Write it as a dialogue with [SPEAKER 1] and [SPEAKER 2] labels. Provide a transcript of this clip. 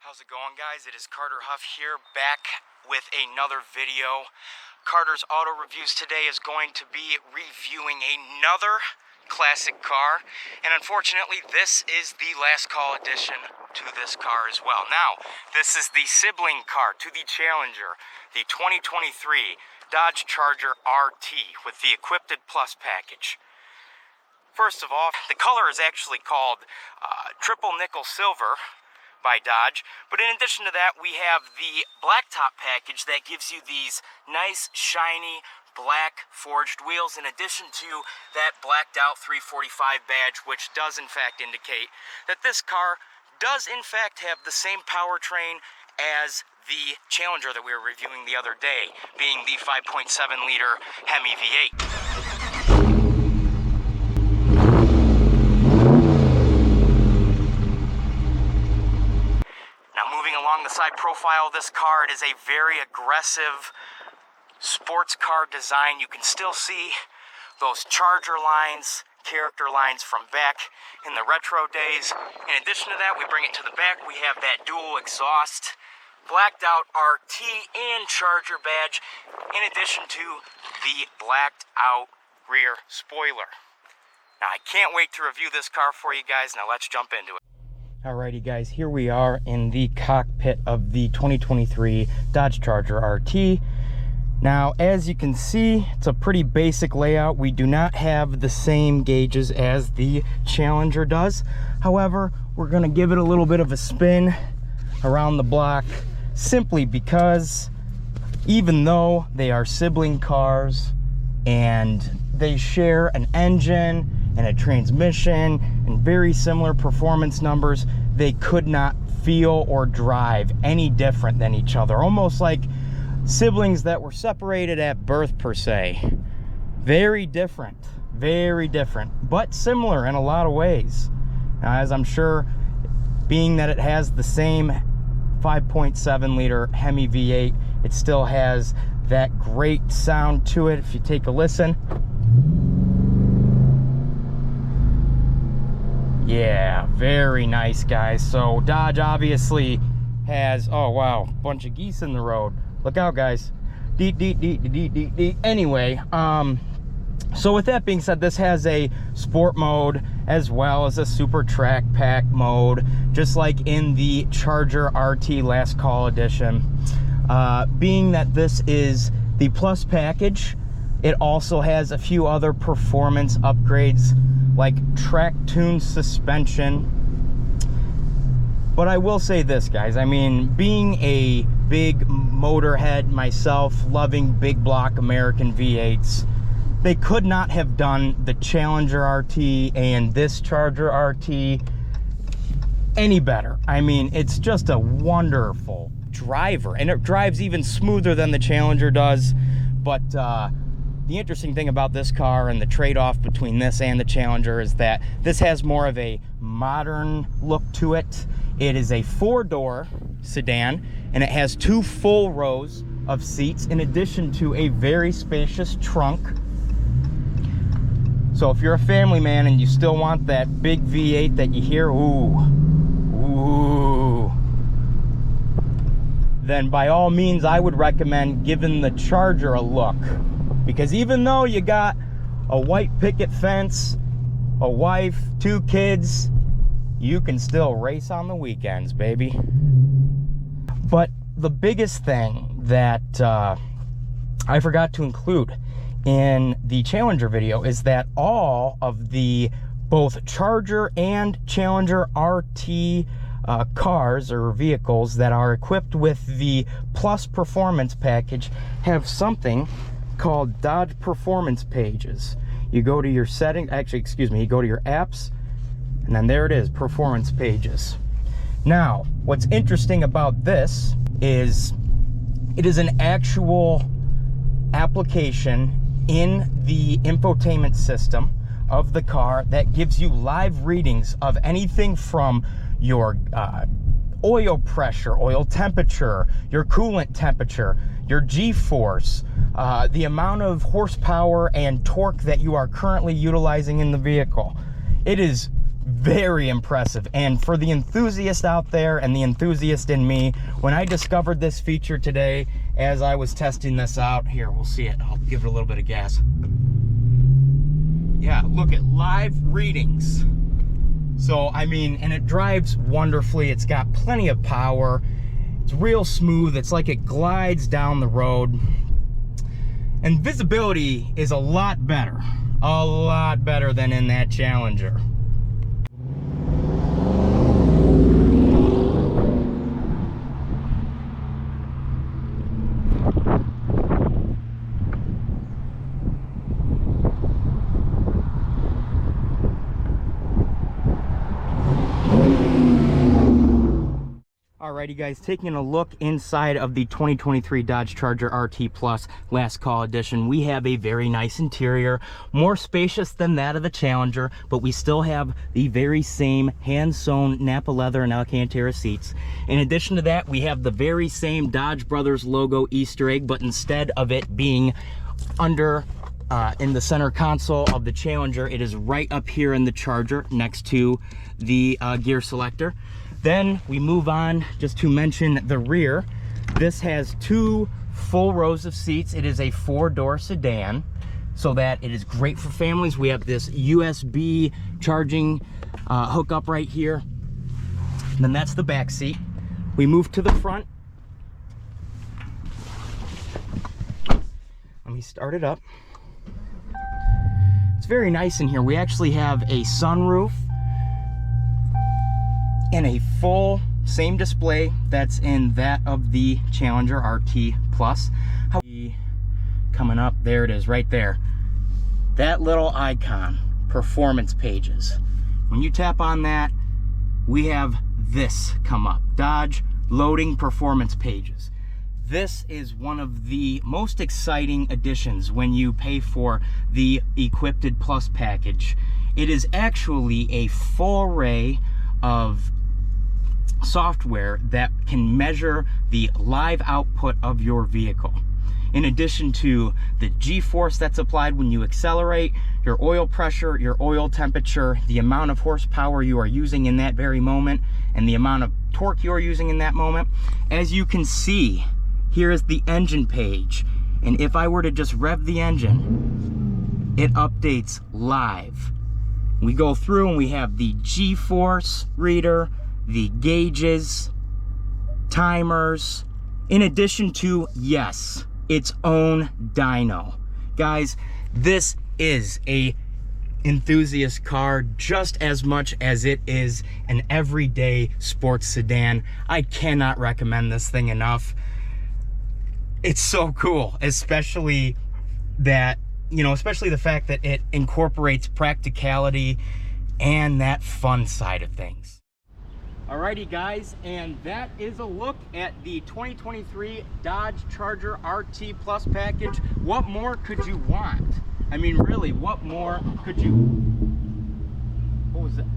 [SPEAKER 1] How's it going, guys? It is Carter Huff here, back with another video. Carter's Auto Reviews today is going to be reviewing another classic car, and unfortunately this is the last call edition to this car as well. Now, this is the sibling car to the Challenger, the 2023 Dodge Charger RT with the Equipped Plus package. First of all, the color is actually called Triple Nickel Silver by Dodge, but in addition to that, we have the blacktop package that gives you these nice, shiny, black forged wheels, in addition to that blacked out 345 badge, which does in fact indicate that this car does in fact have the same powertrain as the Challenger that we were reviewing the other day, being the 5.7 liter Hemi V8. Along the side profile of this car, it is a very aggressive sports car design. You can still see those Charger lines, character lines from back in the retro days. In addition to that, we bring it to the back. We have that dual exhaust, blacked out RT and Charger badge, in addition to the blacked out rear spoiler. Now, I can't wait to review this car for you guys. Now, let's jump into it.
[SPEAKER 2] Alrighty guys, here we are in the cockpit of the 2023 Dodge Charger RT. Now, as you can see, it's a pretty basic layout. We do not have the same gauges as the Challenger does. However, we're gonna give it a little bit of a spin around the block, simply because even though they are sibling cars and they share an engine and a transmission and very similar performance numbers, they could not feel or drive any different than each other. Almost like siblings that were separated at birth, per se. Very different, but similar in a lot of ways. Now, as I'm sure, being that it has the same 5.7 liter Hemi V8, it still has that great sound to it. If you take a listen. Yeah, very nice, guys. So Dodge obviously has, oh wow, bunch of geese in the road. Look out, guys. Anyway, so with that being said, this has a sport mode as well as a super track pack mode, just like in the Charger RT last call edition. Being that this is the Plus package, it also has a few other performance upgrades like track tune suspension. But I will say this, guys, I mean, being a big motorhead myself, loving big block American V8s, they could not have done the Challenger RT and this Charger RT any better. I mean, it's just a wonderful driver, and it drives even smoother than the Challenger does. But the interesting thing about this car and the trade-off between this and the Challenger is that this has more of a modern look to it. It is a four-door sedan, and it has two full rows of seats in addition to a very spacious trunk. So if you're a family man and you still want that big V8 that you hear, ooh, then by all means I would recommend giving the Charger a look. Because even though you got a white picket fence, a wife, 2 kids, you can still race on the weekends, baby. But the biggest thing that I forgot to include in the Challenger video is that all of the both Charger and Challenger RT cars or vehicles that are equipped with the Plus performance package have something called Dodge Performance Pages. You go to your setting, you go to your apps, and then there it is, Performance Pages. Now, what's interesting about this is it is an actual application in the infotainment system of the car that gives you live readings of anything from your oil pressure, oil temperature, your coolant temperature, your G-force, the amount of horsepower and torque that you are currently utilizing in the vehicle. It is very impressive. And for the enthusiast out there and the enthusiast in me, when I discovered this feature today, as I was testing this out, here, we'll see it. I'll give it a little bit of gas. Yeah, look at live readings. So, I mean, and it drives wonderfully. It's got plenty of power. It's real smooth. It's like it glides down the road. And visibility is a lot better than in that Challenger. Alrighty guys, taking a look inside of the 2023 Dodge Charger RT Plus Last Call Edition. We have a very nice interior, more spacious than that of the Challenger, but we still have the very same hand-sewn Nappa Leather and Alcantara seats. In addition to that, we have the very same Dodge Brothers logo Easter egg, but instead of it being under in the center console of the Challenger, it is right up here in the Charger next to the gear selector. Then we move on just to mention the rear. This has 2 full rows of seats. It is a 4-door sedan, so that it is great for families. We have this USB charging hookup right here. And then that's the back seat. We move to the front. Let me start it up. It's very nice in here. We actually have a sunroof and a full same display that's in that of the Challenger RT Plus. Coming up, there it is right there. That little icon, performance pages. When you tap on that, we have this come up, Dodge loading performance pages. This is one of the most exciting additions when you pay for the Equipped Plus package. It is actually a full array of software that can measure the live output of your vehicle. In addition to the G-force that's applied when you accelerate, your oil pressure, your oil temperature, the amount of horsepower you are using in that very moment, and the amount of torque you are using in that moment. As you can see, here is the engine page. And if I were to just rev the engine, it updates live. We go through and we have the G-force reader, the gauges, timers, in addition to, yes, its own dyno. Guys, this is a enthusiast car just as much as it is an everyday sports sedan. I cannot recommend this thing enough. It's so cool, especially that, you know, especially the fact that it incorporates practicality and that fun side of things. Alrighty guys, and that is a look at the 2023 Dodge Charger RT Plus package. What more could you want? I mean, really, what more could you... What was that?